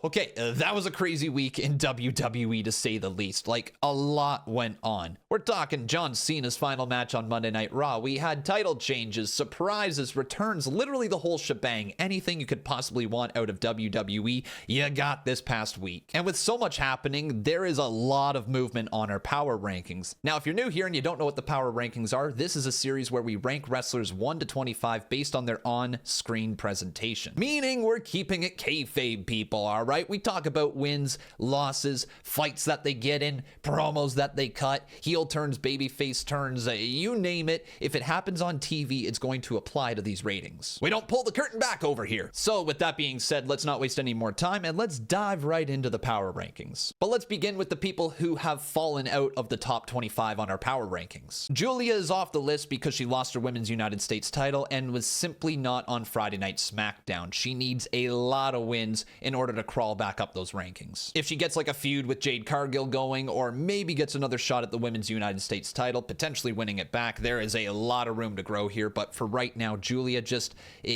Okay, that was a crazy week in WWE to say the least. Like, a lot went on. We're talking John Cena's final match on Monday Night Raw. We had title changes, surprises, returns, literally the whole shebang. Anything you could possibly want out of WWE, you got this past week. And with so much happening, there is a lot of movement on our power rankings. Now, if you're new here and you don't know what the power rankings are, this is a series where we rank wrestlers 1 to 25 based on their on-screen presentation. Meaning we're keeping it kayfabe, people, all right? We talk about wins, losses, fights that they get in, promos that they cut, heel turns, babyface turns, you name it. If it happens on TV, it's going to apply to these ratings. We don't pull the curtain back over here. So with that being said, let's not waste any more time and let's dive right into the power rankings. But let's begin with the people who have fallen out of the top 25 on our power rankings. Julia is off the list because she lost her Women's United States title and was simply not on Friday Night SmackDown. She needs a lot of wins in order to crawl back up those rankings. If she gets like a feud with Jade Cargill going, or maybe gets another shot at the Women's United States title, potentially winning it back, there is a lot of room to grow here. But for right now, Julia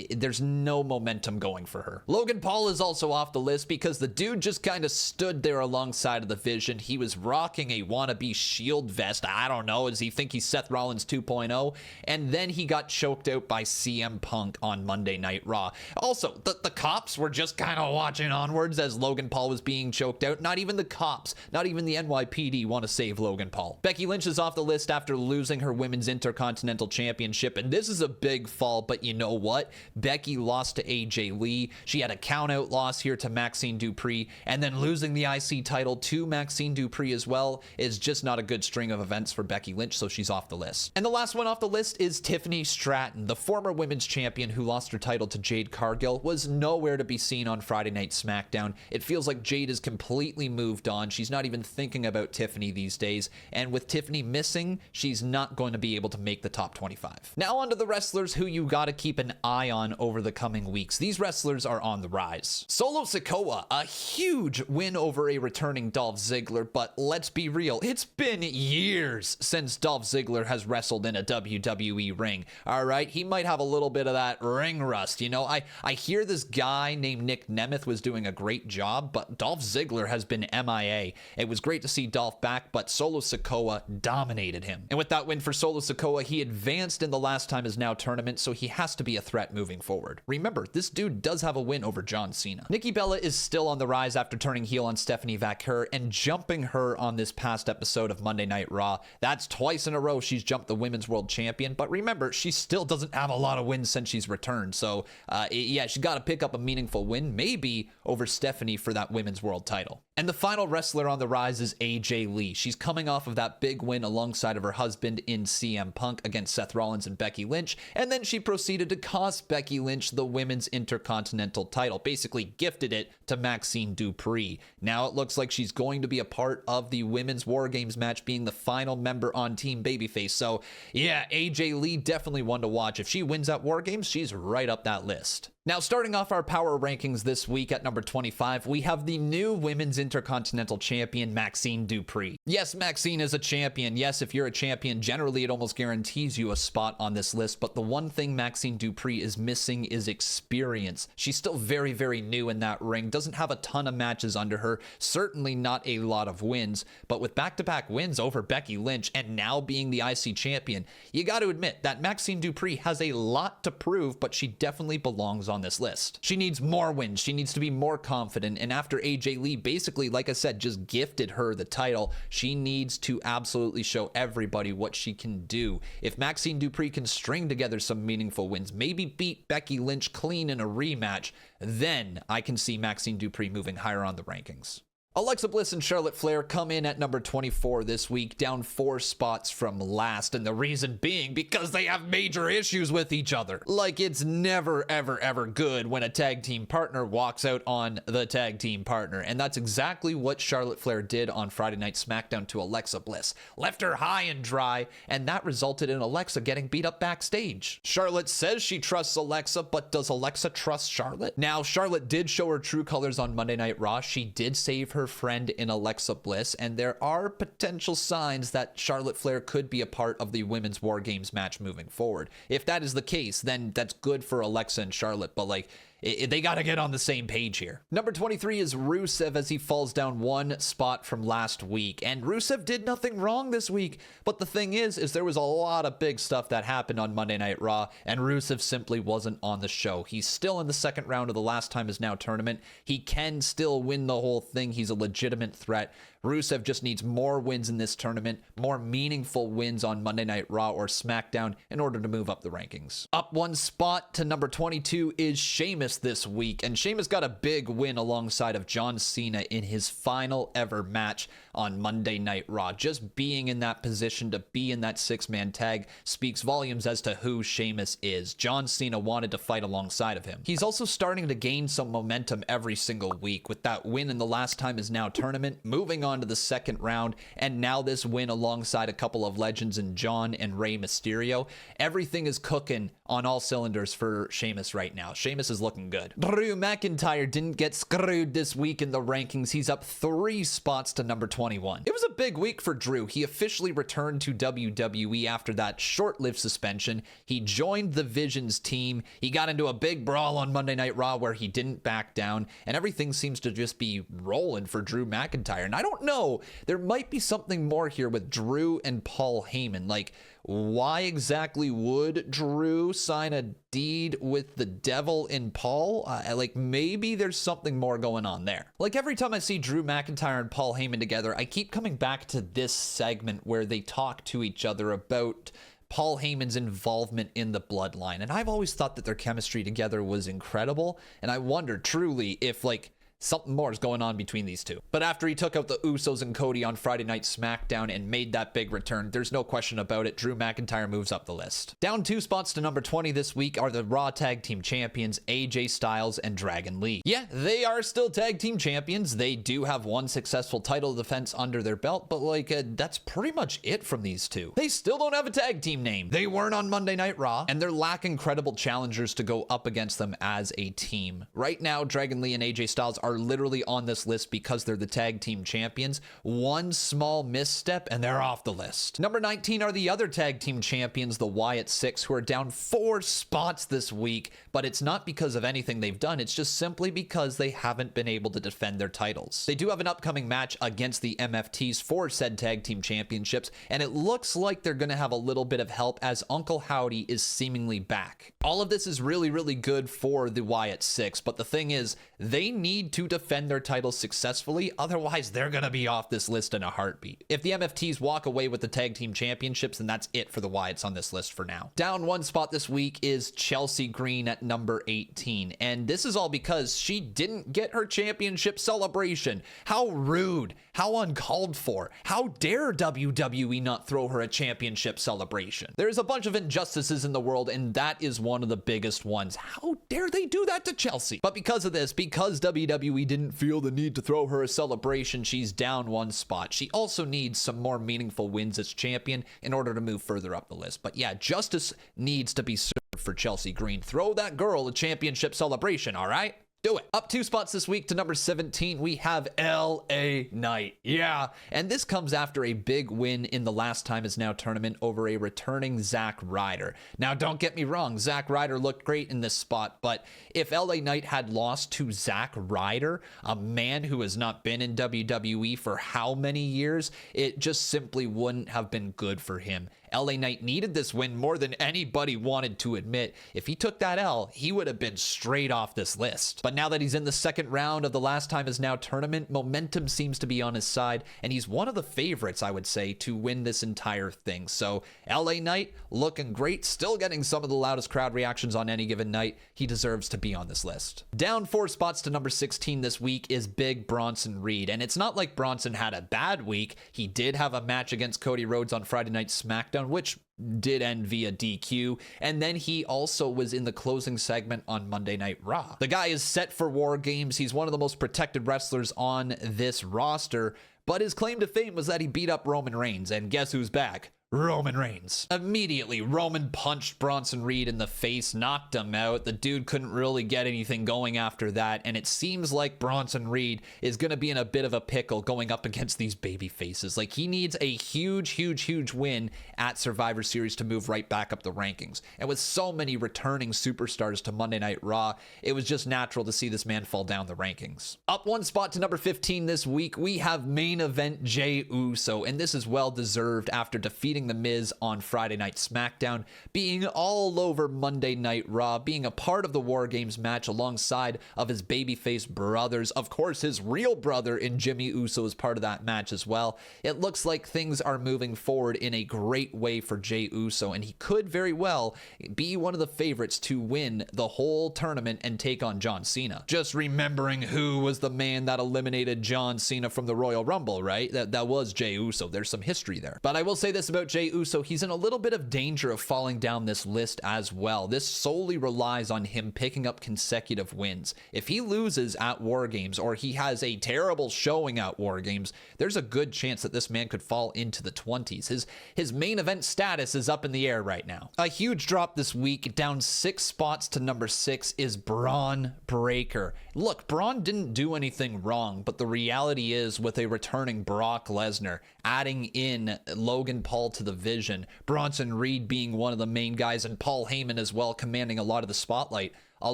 there's no momentum going for her. Logan Paul is also off the list because the dude just kind of stood there alongside of the Vision. He was rocking a wannabe Shield vest. I don't know, does he think he's Seth Rollins 2.0? And then he got choked out by CM Punk on Monday Night Raw. Also, the cops were just kind of watching onwards as Logan Paul was being choked out. Not even the cops, not even the NYPD want to save Logan Paul. Becky Lynch is off the list after losing her Women's Intercontinental Championship, and this is a big fall, but you know what? Becky lost to AJ Lee. She had a count-out loss here to Maxine Dupree, and then losing the IC title to Maxine Dupree as well is just not a good string of events for Becky Lynch, so she's off the list. And the last one off the list is Tiffany Stratton, the former women's champion who lost her title to Jade Cargill, was nowhere to be seen on Friday Night SmackDown. It feels like Jade has completely moved on. She's not even thinking about Tiffany these days, and with Tiffany missing, she's not going to be able to make the top 25. Now on to the wrestlers who you gotta keep an eye on over the coming weeks. These wrestlers are on the rise. Solo Sikoa, a huge win over a returning Dolph Ziggler, but let's be real, it's been years since Dolph Ziggler has wrestled in a WWE ring. All right, he might have a little bit of that ring rust. You know, I hear this guy named Nick Nemeth was doing a great job, but Dolph Ziggler has been MIA. It was great to see Dolph back, but Solo Sikoa dominated him. And with that win for Solo Sikoa, he advanced in the Last Time Is Now tournament, so he has to be a threat moving forward. Remember, this dude does have a win over John Cena. Nikki Bella is still on the rise after turning heel on Stephanie Vaquer and jumping her on this past episode of Monday Night Raw. That's twice in a row she's jumped the Women's World Champion, but remember, she still doesn't have a lot of wins since she's returned, so yeah, she got to pick up a meaningful win, maybe over Stephanie for that Women's World title. And the final wrestler on the rise is AJ Lee. She's coming off of that big win alongside of her husband in CM Punk against Seth Rollins and Becky Lynch, and then she proceeded to cost Becky Lynch the Women's Intercontinental title, basically gifted it to Maxine Dupree. Now it looks like she's going to be a part of the Women's War Games match, being the final member on Team Babyface. So yeah, AJ Lee definitely one to watch. If she wins at War Games, she's right up that list. Now, starting off our power rankings this week at number 25, we have the new Women's Intercontinental Champion, Maxine Dupree. Yes, Maxine is a champion. Yes, if you're a champion, generally it almost guarantees you a spot on this list. But the one thing Maxine Dupree is missing is experience. She's still very, very new in that ring, doesn't have a ton of matches under her, certainly not a lot of wins. But with back-to-back wins over Becky Lynch and now being the IC champion, you got to admit that Maxine Dupree has a lot to prove, but she definitely belongs on this list. She needs more wins. She needs to be more confident. And after AJ Lee basically, like I said, just gifted her the title, she needs to absolutely show everybody what she can do. If Maxine Dupree can string together some meaningful wins, maybe beat Becky Lynch clean in a rematch, then I can see Maxine Dupree moving higher on the rankings. Alexa Bliss and Charlotte Flair come in at number 24 this week, down 4 spots from last, and the reason being because they have major issues with each other. Like, it's never, ever, ever good when a tag team partner walks out on the tag team partner, and that's exactly what Charlotte Flair did on Friday Night SmackDown to Alexa Bliss. Left her high and dry, and that resulted in Alexa getting beat up backstage. Charlotte says she trusts Alexa, but does Alexa trust Charlotte? Now, Charlotte did show her true colors on Monday Night Raw. She did save her friend in Alexa Bliss, and there are potential signs that Charlotte Flair could be a part of the Women's War Games match moving forward. If that is the case, then that's good for Alexa and Charlotte, but like, They got to get on the same page here. Number 23 is Rusev as he falls down one spot from last week. And Rusev did nothing wrong this week. But the thing is there was a lot of big stuff that happened on Monday Night Raw, and Rusev simply wasn't on the show. He's still in the second round of the Last Time Is Now tournament. He can still win the whole thing. He's a legitimate threat. Rusev just needs more wins in this tournament, more meaningful wins on Monday Night Raw or SmackDown in order to move up the rankings. Up one spot to number 22 is Sheamus this week, and Sheamus got a big win alongside of John Cena in his final ever match on Monday Night Raw. Just being in that position to be in that six-man tag speaks volumes as to who Sheamus is. John Cena wanted to fight alongside of him. He's also starting to gain some momentum every single week with that win in the Last Time Is Now tournament, moving on to the second round, and now this win alongside a couple of legends in John and Rey Mysterio. Everything is cooking on all cylinders for Sheamus right now. Sheamus is looking good. Drew McIntyre didn't get screwed this week in the rankings. He's up 3 spots to number 21. It was a big week for Drew. He officially returned to WWE after that short-lived suspension. He joined the Vision's team. He got into a big brawl on Monday Night Raw where he didn't back down, and everything seems to just be rolling for Drew McIntyre. And I don't know, there might be something more here with Drew and Paul Heyman. Like, why exactly would Drew sign a deed with the devil in Paul? Like, maybe there's something more going on there. Like, every time I see Drew McIntyre and Paul Heyman together, I keep coming back to this segment where they talk to each other about Paul Heyman's involvement in the bloodline. And I've always thought that their chemistry together was incredible. And I wonder truly if, like, something more is going on between these two. But after he took out the Usos and Cody on Friday Night SmackDown and made that big return, there's no question about it. Drew McIntyre moves up the list. Down 2 spots to number 20 this week are the Raw Tag Team Champions, AJ Styles and Dragon Lee. Yeah, they are still Tag Team Champions. They do have one successful title defense under their belt, but like, that's pretty much it from these two. They still don't have a tag team name. They weren't on Monday Night Raw, and they're lacking credible challengers to go up against them as a team. Right now, Dragon Lee and AJ Styles are literally on this list because they're the tag team champions. One small misstep and they're off the list. Number 19 are the other tag team champions, the Wyatt Six, who are down 4 spots this week, but it's not because of anything they've done. It's just simply because they haven't been able to defend their titles. They do have an upcoming match against the MFTs for said tag team championships, and it looks like they're going to have a little bit of help as Uncle Howdy is seemingly back. All of this is really, really good for the Wyatt Six, but the thing is, they need to defend their titles successfully, otherwise they're gonna be off this list in a heartbeat. If the MFTs walk away with the tag team championships, then that's it for the Wyatts on this list for now. Down 1 spot this week is Chelsea Green at number 18, and this is all because she didn't get her championship celebration. How rude, how uncalled for. How dare WWE not throw her a championship celebration? There's a bunch of injustices in the world, and that is one of the biggest ones. How dare they do that to Chelsea? But because of this, because WWE didn't feel the need to throw her a celebration, she's down 1 spot. She also needs some more meaningful wins as champion in order to move further up the list. But yeah, justice needs to be served for Chelsea Green. Throw that girl a championship celebration, all right? Do it. Up 2 spots this week to number 17, we have LA Knight. Yeah, and this comes after a big win in the Last Time Is Now tournament over a returning Zack Ryder. Now, don't get me wrong, Zack Ryder looked great in this spot, but if LA Knight had lost to Zack Ryder, a man who has not been in WWE for how many years, it just simply wouldn't have been good for him. LA Knight needed this win more than anybody wanted to admit. If he took that L, he would have been straight off this list. But now that he's in the second round of the Last Time Is Now tournament, momentum seems to be on his side, and he's one of the favorites, I would say, to win this entire thing. So LA Knight looking great, still getting some of the loudest crowd reactions on any given night. He deserves to be on this list. Down 4 spots to number 16 this week is Big Bronson Reed, and it's not like Bronson had a bad week. He did have a match against Cody Rhodes on Friday Night SmackDown, which did end via DQ, and then he also was in the closing segment on Monday Night Raw. The guy is set for War Games. He's one of the most protected wrestlers on this roster, But his claim to fame was that he beat up Roman Reigns, and guess who's back? Roman Reigns. Immediately, Roman punched Bronson Reed in the face, knocked him out. The dude couldn't really get anything going after that, and it seems like Bronson Reed is going to be in a bit of a pickle going up against these baby faces. Like, he needs a huge win at Survivor Series to move right back up the rankings. And with so many returning superstars to Monday Night Raw, it was just natural to see this man fall down the rankings. Up one spot to number 15 this week, we have main event Jey Uso, and this is well deserved after defeating The Miz on Friday Night SmackDown, being all over Monday Night Raw, being a part of the War Games match alongside of his babyface brothers. Of course, his real brother in Jimmy Uso is part of that match as well. It looks like things are moving forward in a great way for Jey Uso, and he could very well be one of the favorites to win the whole tournament and take on John Cena. Just remembering who was the man that eliminated John Cena from the Royal Rumble, right? That was Jey Uso. There's some history there. But I will say this about Jey Uso, he's in a little bit of danger of falling down this list as well. This solely relies on him picking up consecutive wins. If he loses at War Games, or he has a terrible showing at War Games, there's a good chance that this man could fall into the 20s. His main event status is up in the air right now. A huge drop this week, down 6 spots to number 6, is Braun Breaker. Look, Braun didn't do anything wrong, but the reality is, with a returning Brock Lesnar, adding in Logan Paul to the vision, Bronson Reed being one of the main guys, and Paul Heyman as well commanding a lot of the spotlight, a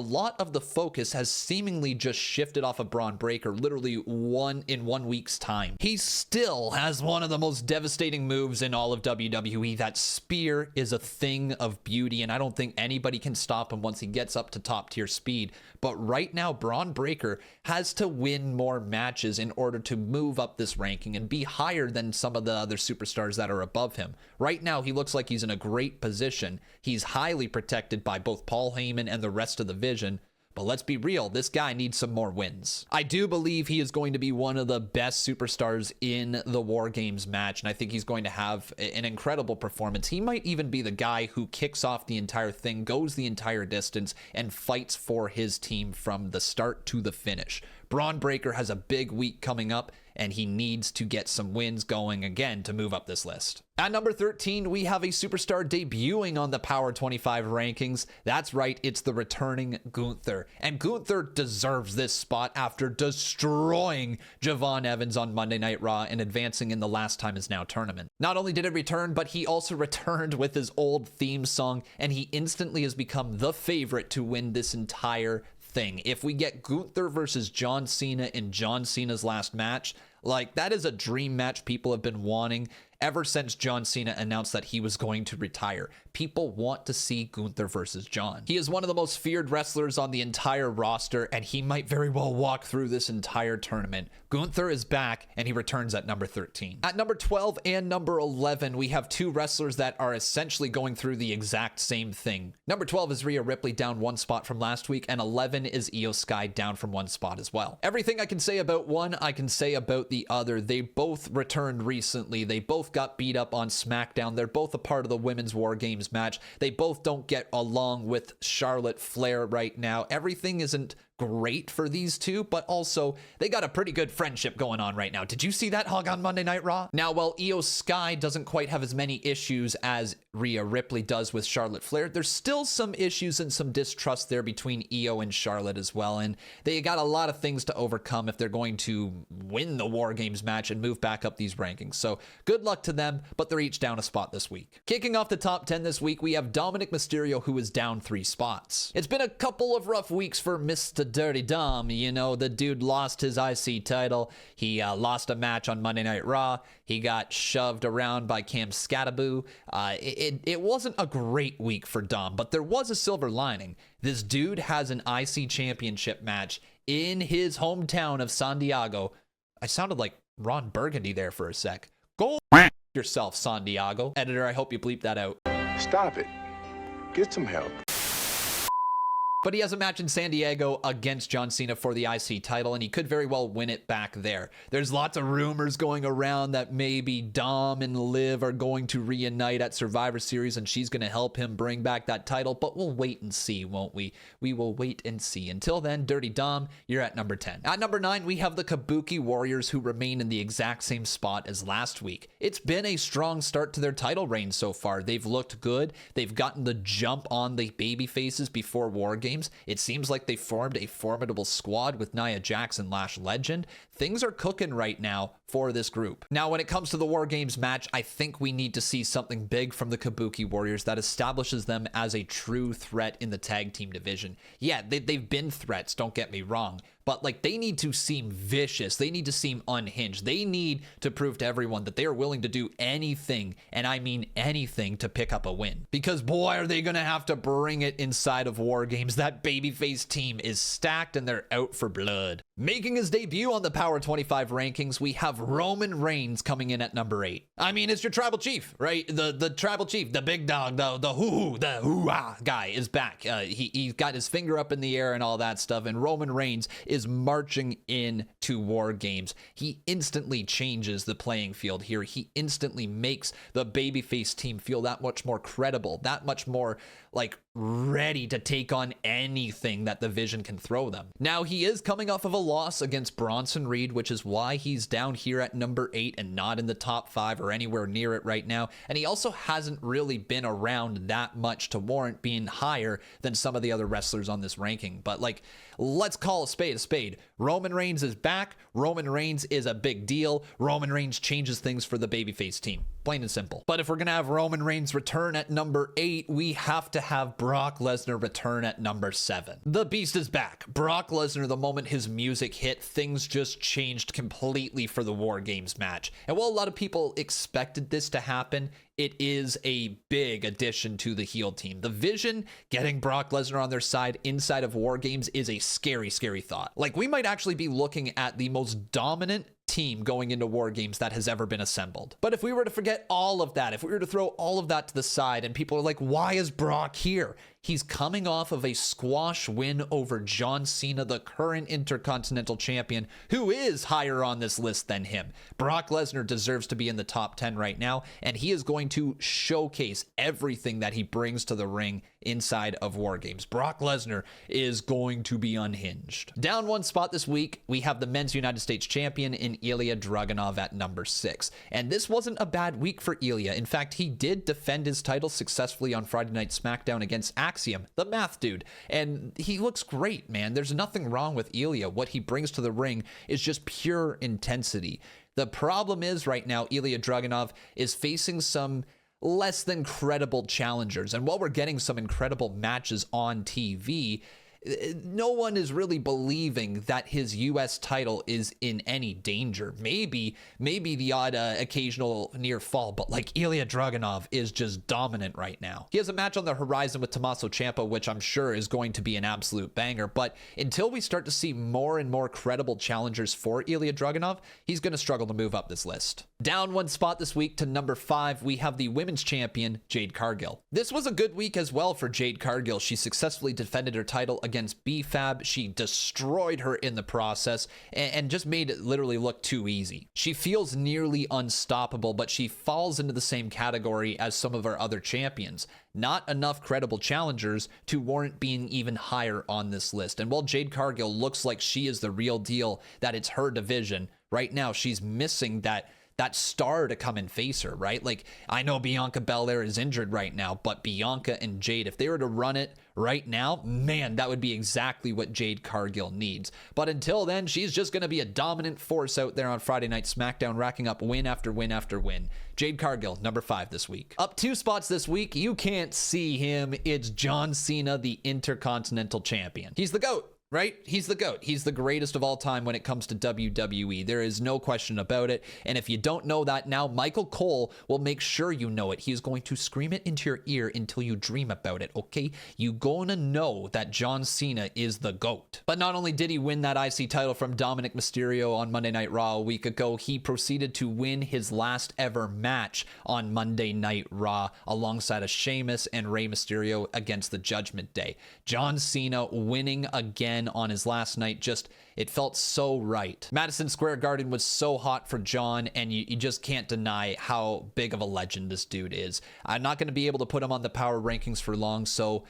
lot of the focus has seemingly just shifted off of Braun Breaker literally in 1 week's time. He still has one of the most devastating moves in all of WWE. That spear is a thing of beauty, and I don't think anybody can stop him once he gets up to top tier speed. But right now, Braun Breaker has to win more matches in order to move up this ranking and be higher than some of the other superstars that are above him. Right now, he looks like he's in a great position. He's highly protected by both Paul Heyman and the rest of the division. But let's be real, this guy needs some more wins. I do believe he is going to be one of the best superstars in the War Games match, and I think he's going to have an incredible performance. He might even be the guy who kicks off the entire thing, goes the entire distance, and fights for his team from the start to the finish. Braun Breaker has a big week coming up, and he needs to get some wins going again to move up this list. At number 13, we have a superstar debuting on the Power 25 rankings. That's right, it's the returning Gunther. And Gunther deserves this spot after destroying Javon Evans on Monday Night Raw and advancing in the Last Time Is Now tournament. Not only did it return, but he also returned with his old theme song, and he instantly has become the favorite to win this entire thing. If we get Gunther versus John Cena in John Cena's last match, like, that is a dream match people have been wanting ever since John Cena announced that he was going to retire. People want to see Gunther versus John. He is one of the most feared wrestlers on the entire roster, and he might very well walk through this entire tournament. Gunther is back, and he returns at number 13. At number 12 and number 11, we have two wrestlers that are essentially going through the exact same thing. Number 12 is Rhea Ripley, down 1 spot from last week, and 11 is Io Sky, down from 1 spot as well. Everything I can say about one, I can say about the other. They both returned recently. They both got beat up on SmackDown. They're both a part of the Women's War Games match. They both don't get along with Charlotte Flair right now. Everything isn't great for these two, but also they got a pretty good friendship going on right now. Did you see that hug on Monday Night Raw? Now, while Io Sky doesn't quite have as many issues as Rhea Ripley does with Charlotte Flair, there's still some issues and some distrust there between Io and Charlotte as well, and they got a lot of things to overcome if they're going to win the War Games match and move back up these rankings. So good luck to them, but they're each down a spot this week. Kicking off the top 10 this week, we have Dominic Mysterio, who is down 3 spots. It's been a couple of rough weeks for Mr. Dirty Dom. You know, the dude lost his IC title. He lost a match on Monday Night Raw. He got shoved around by Cam Scataboo. It wasn't a great week for Dom, but there was a silver lining. This dude has an IC championship match in his hometown of San Diego. I sounded like Ron Burgundy there for a sec. Go yourself, San Diego. Editor, I hope you bleep that out. Stop it. Get some help. But he has a match in San Diego against John Cena for the IC title, and he could very well win it back there. There's lots of rumors going around that maybe Dom and Liv are going to reunite at Survivor Series, and she's going to help him bring back that title, but we'll wait and see, won't we? We will wait and see. Until then, Dirty Dom, you're at number 10. At number 9, we have the Kabuki Warriors, who remain in the exact same spot as last week. It's been a strong start to their title reign so far. They've looked good. They've gotten the jump on the baby faces before War Games. It seems like they formed a formidable squad with Nia Jax and Lash Legend. Things are cooking right now for this group. Now, when it comes to the War Games match, I think we need to see something big from the Kabuki Warriors that establishes them as a true threat in the tag team division. Yeah, they've been threats, don't get me wrong, but like they need to seem vicious. They need to seem unhinged. They need to prove to everyone that they are willing to do anything, and I mean anything, to pick up a win. Because boy, are they going to have to bring it inside of War Games. That babyface team is stacked and they're out for blood. Making his debut on the Power 25 rankings, we have Roman Reigns coming in at number 8. I mean, it's your tribal chief, right? The tribal chief, the big dog, the hoo-ah guy is back. He's got his finger up in the air and all that stuff, and Roman Reigns is marching into War Games. He instantly changes the playing field here. He instantly makes the babyface team feel that much more credible, that much more like ready to take on anything that the Vision can throw them. Now, he is coming off of a loss against Bronson Reed, which is why he's down here at number 8 and not in the top 5 or anywhere near it right now. And he also hasn't really been around that much to warrant being higher than some of the other wrestlers on this ranking. But like, let's call a spade a spade. Roman Reigns is back. Roman Reigns is a big deal. Roman Reigns changes things for the babyface team. Plain and simple. But if we're going to have Roman Reigns return at number 8, we have to have Brock Lesnar return at number 7. The Beast is back. Brock Lesnar, the moment his music hit, things just changed completely for the War Games match. And while a lot of people expected this to happen, it is a big addition to the heel team. The Vision getting Brock Lesnar on their side inside of War Games is a scary, scary thought. Like, we might actually be looking at the most dominant team going into War Games that has ever been assembled. But if we were to forget all of that, if we were to throw all of that to the side and people are like, why is Brock here? He's coming off of a squash win over John Cena, the current Intercontinental Champion, who is higher on this list than him. Brock Lesnar deserves to be in the top 10 right now, and he is going to showcase everything that he brings to the ring inside of War Games. Brock Lesnar is going to be unhinged. Down one spot this week, we have the Men's United States Champion in Ilya Dragunov at number 6. And this wasn't a bad week for Ilya. In fact, he did defend his title successfully on Friday Night SmackDown against Axiom, the math dude. And he looks great, man. There's nothing wrong with Ilya. What he brings to the ring is just pure intensity. The problem is right now, Ilya Dragunov is facing some less than credible challengers. And while we're getting some incredible matches on TV, no one is really believing that his U.S. title is in any danger. Maybe the odd occasional near fall, but like Ilya Dragunov is just dominant right now. He has a match on the horizon with Tommaso Ciampa, which I'm sure is going to be an absolute banger, but until we start to see more and more credible challengers for Ilya Dragunov, he's going to struggle to move up this list. Down one spot this week to number 5, we have the women's champion, Jade Cargill. This was a good week as well for Jade Cargill. She successfully defended her title against kayfabe. She destroyed her in the process and just made it literally look too easy. She feels nearly unstoppable, but she falls into the same category as some of our other champions. Not enough credible challengers to warrant being even higher on this list. And while Jade Cargill looks like she is the real deal, that it's her division, right now she's missing that star to come and face her, right? Like, I know Bianca Belair is injured right now, but Bianca and Jade, if they were to run it right now, man, that would be exactly what Jade Cargill needs. But until then, she's just going to be a dominant force out there on Friday Night SmackDown, racking up win after win after win. Jade Cargill, number 5 this week. Up 2 spots this week, you can't see him. It's John Cena, the Intercontinental Champion. He's the GOAT. right? He's the GOAT. He's the greatest of all time when it comes to WWE. There is no question about it. And if you don't know that now, Michael Cole will make sure you know it. He is going to scream it into your ear until you dream about it, okay? You gonna know that John Cena is the GOAT. But not only did he win that IC title from Dominic Mysterio on Monday Night Raw a week ago, he proceeded to win his last ever match on Monday Night Raw alongside a Sheamus and Rey Mysterio against the Judgment Day. John Cena winning again on his last night, just it felt so right. Madison Square Garden was so hot for John, and you just can't deny how big of a legend this dude is. I'm not going to be able to put him on the power rankings for long, so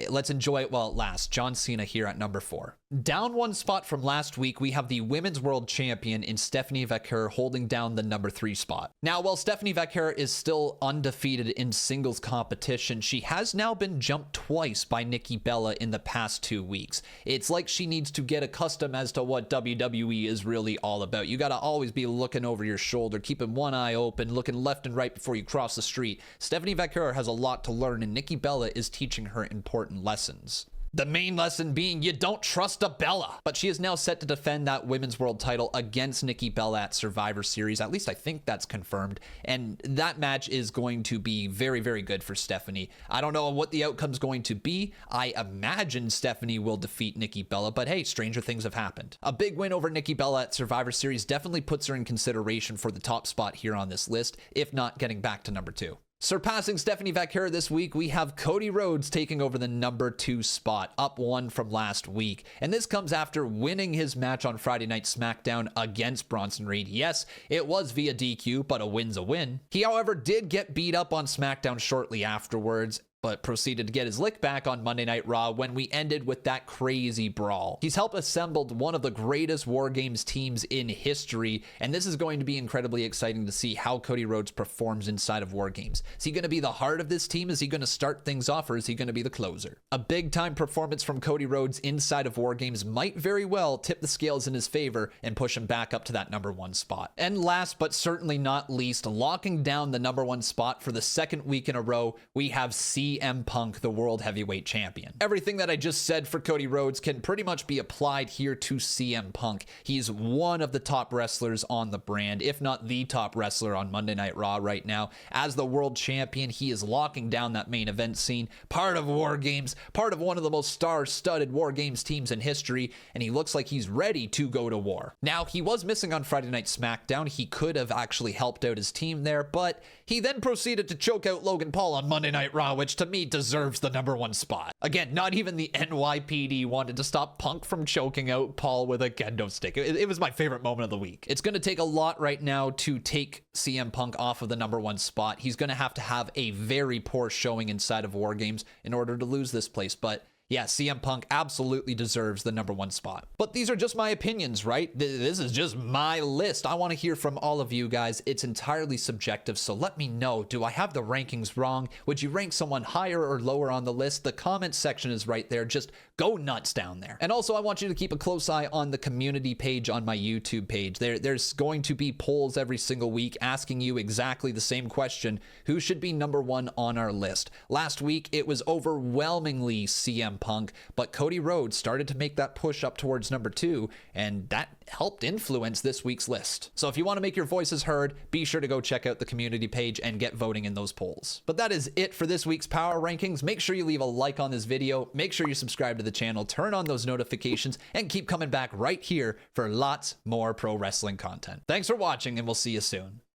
let's enjoy it while it lasts. John Cena here at number 4. Down one spot from last week, we have the Women's World Champion in Stephanie Vaquer holding down the number 3 spot. Now, while Stephanie Vaquer is still undefeated in singles competition, she has now been jumped twice by Nikki Bella in the past 2 weeks. It's like she needs to get accustomed as to what WWE is really all about. You gotta always be looking over your shoulder, keeping one eye open, looking left and right before you cross the street. Stephanie Vaquer has a lot to learn, and Nikki Bella is teaching her important lessons. The main lesson being you don't trust a Bella. But she is now set to defend that Women's World title against Nikki Bella at Survivor Series. At least I think that's confirmed. And that match is going to be very, very good for Stephanie. I don't know what the outcome's going to be. I imagine Stephanie will defeat Nikki Bella, but hey, stranger things have happened. A big win over Nikki Bella at Survivor Series definitely puts her in consideration for the top spot here on this list, if not getting back to number 2. Surpassing Stephanie Vaquer this week, we have Cody Rhodes taking over the number 2 spot, up 1 from last week. And this comes after winning his match on Friday Night SmackDown against Bronson Reed. Yes, it was via DQ, but a win's a win. He, however, did get beat up on SmackDown shortly afterwards, but proceeded to get his lick back on Monday Night Raw when we ended with that crazy brawl. He's helped assemble one of the greatest War Games teams in history, and this is going to be incredibly exciting to see how Cody Rhodes performs inside of War Games. Is he going to be the heart of this team? Is he going to start things off, or is he going to be the closer? A big-time performance from Cody Rhodes inside of War Games might very well tip the scales in his favor and push him back up to that number 1 spot. And last but certainly not least, locking down the number 1 spot for the second week in a row, we have CM Punk, the World Heavyweight Champion. Everything that I just said for Cody Rhodes can pretty much be applied here to CM Punk. He's one of the top wrestlers on the brand, if not the top wrestler on Monday Night Raw right now. As the World Champion, he is locking down that main event scene, part of War Games, part of one of the most star-studded War Games teams in history, and he looks like he's ready to go to war. Now, he was missing on Friday Night SmackDown. He could have actually helped out his team there, but he then proceeded to choke out Logan Paul on Monday Night Raw, which to me deserves the number 1 spot. Again, not even the NYPD wanted to stop Punk from choking out Paul with a kendo stick. It was my favorite moment of the week. It's going to take a lot right now to take CM Punk off of the number 1 spot. He's going to have a very poor showing inside of War Games in order to lose this place, but yeah, CM Punk absolutely deserves the number 1 spot. But these are just my opinions, right? This is just my list. I want to hear from all of you guys. It's entirely subjective, so let me know. Do I have the rankings wrong? Would you rank someone higher or lower on the list? The comment section is right there. Just go nuts down there. And also, I want you to keep a close eye on the community page on my YouTube page. There's going to be polls every single week asking you exactly the same question. Who should be number 1 on our list? Last week, it was overwhelmingly CM Punk, but Cody Rhodes started to make that push up towards number 2, and that helped influence this week's list. So if you want to make your voices heard, be sure to go check out the community page and get voting in those polls. But that is it for this week's Power Rankings. Make sure you leave a like on this video, make sure you subscribe to the channel, turn on those notifications, and keep coming back right here for lots more pro wrestling content. Thanks for watching, and we'll see you soon.